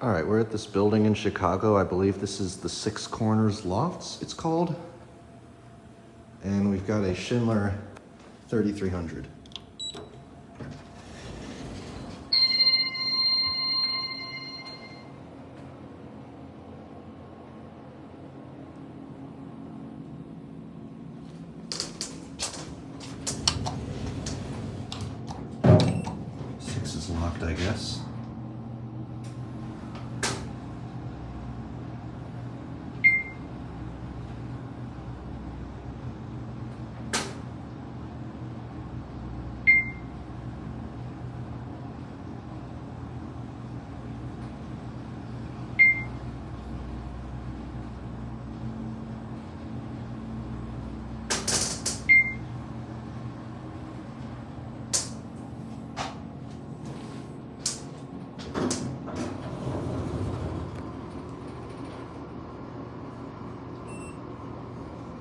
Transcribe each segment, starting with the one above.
All right, we're at this building in Chicago. I believe this is the Six Corners Lofts, it's called. And we've got a Schindler 3300. Six is locked, I guess.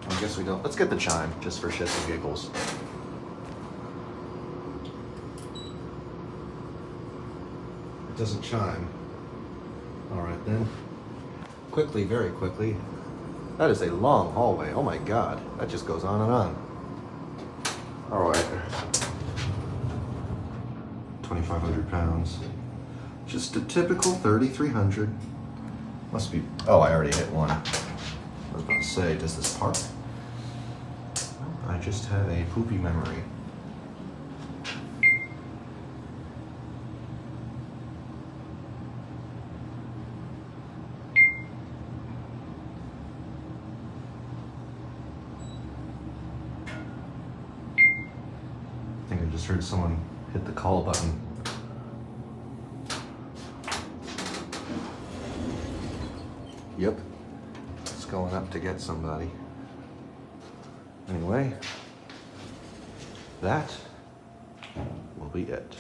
I guess we don't. Let's get the chime, just for shits and giggles. It doesn't chime. All right then. Quickly, very quickly. That is a long hallway. Oh my God, that just goes on and on. All right. 2,500 pounds. Just a typical 3,300. Must be, oh, I already hit one. I was about to say, does this park? I just have a poopy memory. I think I just heard someone hit the call button. Yep, it's going up to get somebody. Anyway, that will be it.